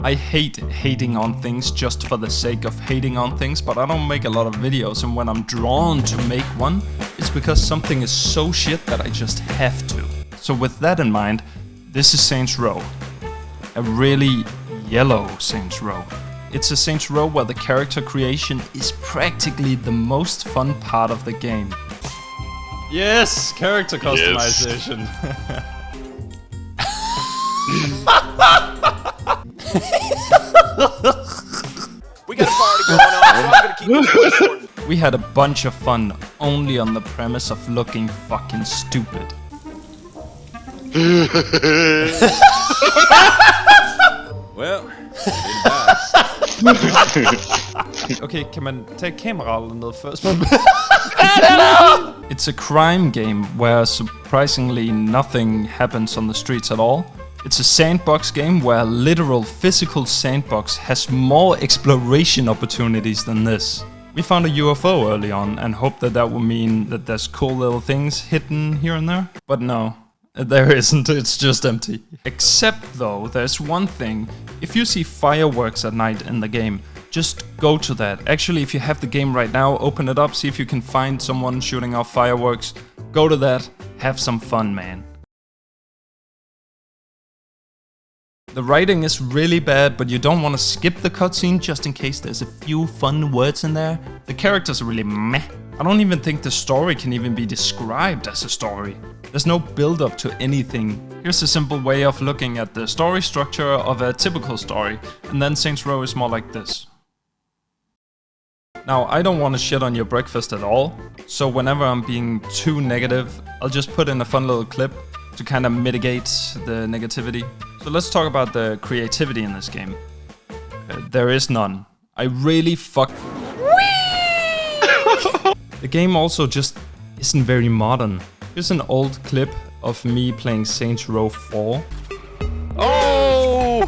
I hate hating on things just for the sake of hating on things, but I don't make a lot of videos, and when I'm drawn to make one, it's because something is so shit that I just have to. So with that in mind, this is Saints Row. A really yellow Saints Row. It's a Saints Row where the character creation is practically the most fun part of the game. Yes, character customization. Yes. We got a party going on, so I'm gonna keep this short. We had a bunch of fun only on the premise of looking fucking stupid. Well, it dies. Okay, kan man tage kameraet ned først? It's a crime game where surprisingly nothing happens on the streets at all. It's a sandbox game where a literal physical sandbox has more exploration opportunities than this. We found a UFO early on and hoped that that would mean that there's cool little things hidden here and there. But no, there isn't, it's just empty. Except though, there's one thing. If you see fireworks at night in the game, just go to that. Actually, if you have the game right now, open it up, see if you can find someone shooting off fireworks. Go to that, have some fun, man. The writing is really bad, but you don't want to skip the cutscene just in case there's a few fun words in there. The characters are really meh. I don't even think the story can even be described as a story. There's no build up to anything. Here's a simple way of looking at the story structure of a typical story, and then Saints Row is more like this. Now, I don't want to shit on your breakfast at all, so whenever I'm being too negative, I'll just put in a fun little clip to kind of mitigate the negativity. So let's talk about the creativity in this game. There is none. I really The game also just isn't very modern. Here's an old clip of me playing Saints Row 4. Oh!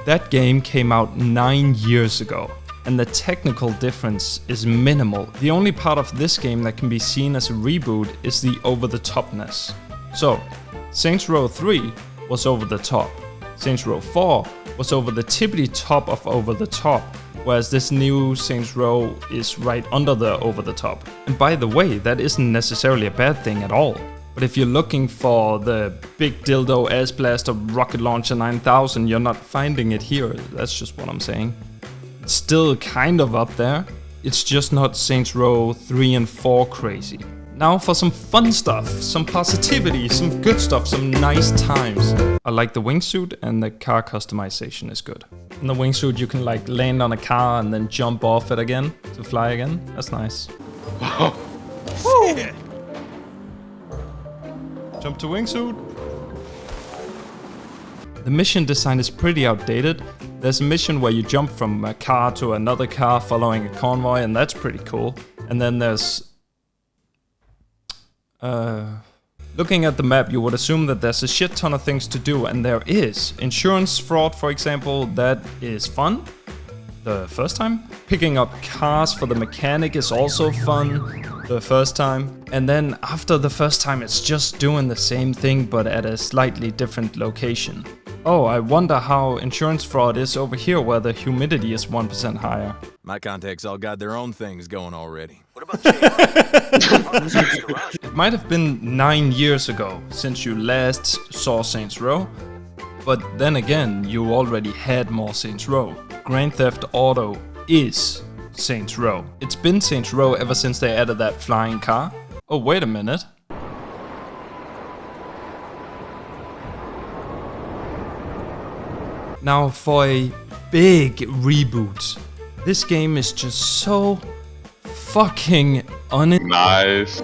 That game came out 9 years ago, and the technical difference is minimal. The only part of this game that can be seen as a reboot is the over-the-topness. So, Saints Row 3 was over the top. Saints Row 4 was over the tippity top of over the top, whereas this new Saints Row is right under the over the top. And by the way, that isn't necessarily a bad thing at all. But if you're looking for the big dildo ass blaster rocket launcher 9000, you're not finding it here. That's just what I'm saying. It's still kind of up there. It's just not Saints Row 3 and 4 crazy. Now for some fun stuff, some positivity, some good stuff, some nice times. I like the wingsuit, and the car customization is good. In the wingsuit you can like land on a car and then jump off it again to fly again. That's nice. Wow. Yeah. Jump to wingsuit. The mission design is pretty outdated. There's a mission where you jump from a car to another car following a convoy, and that's pretty cool. And then there's looking at the map, you would assume that there's a shit ton of things to do, and there is. Insurance fraud, for example, that is fun. The first time. Picking up cars for the mechanic is also fun. The first time. And then after the first time, it's just doing the same thing, but at a slightly different location. Oh, I wonder how insurance fraud is over here where the humidity is 1% higher. My contacts all got their own things going already. What about you? It might have been 9 years ago since you last saw Saints Row, but then again, you already had more Saints Row. Grand Theft Auto is Saints Row. It's been Saints Row ever since they added that flying car. Oh, wait a minute. Now for a big reboot. This game is just so fucking Nice.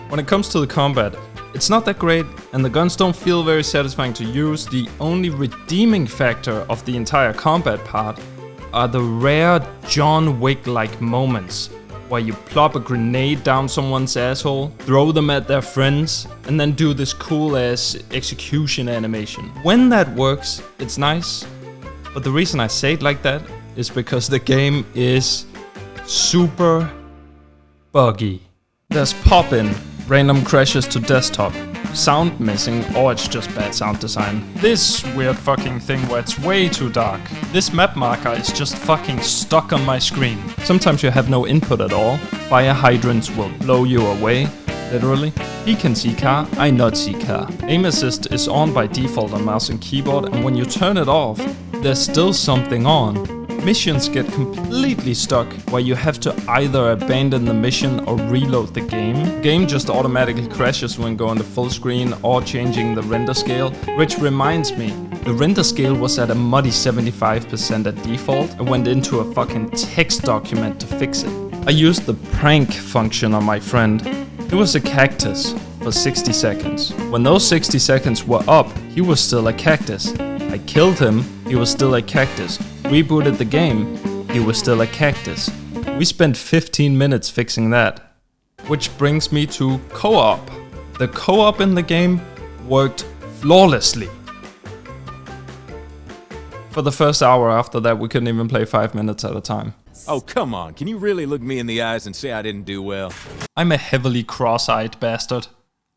When it comes to the combat, it's not that great, and the guns don't feel very satisfying to use. The only redeeming factor of the entire combat part are the rare John Wick-like moments, where you plop a grenade down someone's asshole, throw them at their friends, and then do this cool-ass execution animation. When that works, it's nice, but the reason I say it like that is because the game is super buggy. There's pop-in, random crashes to desktop. sound missing, or it's just bad sound design. This weird fucking thing where it's way too dark. This map marker is just fucking stuck on my screen. Sometimes you have no input at all. Fire hydrants will blow you away, literally. He can see car, I not see car. Aim assist is on by default on mouse and keyboard, and when you turn it off, there's still something on. Missions get completely stuck, where you have to either abandon the mission or reload the game. Game just automatically crashes when going to full screen or changing the render scale, which reminds me, the render scale was at a muddy 75% at default. I went into a fucking text document to fix it. I used the prank function on my friend. It was a cactus for 60 seconds. When those 60 seconds were up, he was still a cactus. I killed him, he was still a cactus. Rebooted the game, he was still a cactus. We spent 15 minutes fixing that. Which brings me to co-op. The co-op in the game worked flawlessly. For the first hour after that, we couldn't even play 5 minutes at a time. Oh, come on. Can you really look me in the eyes and say I didn't do well? I'm a heavily cross-eyed bastard.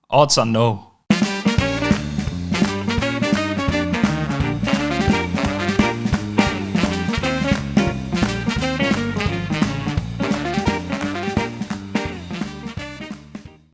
Odds are no.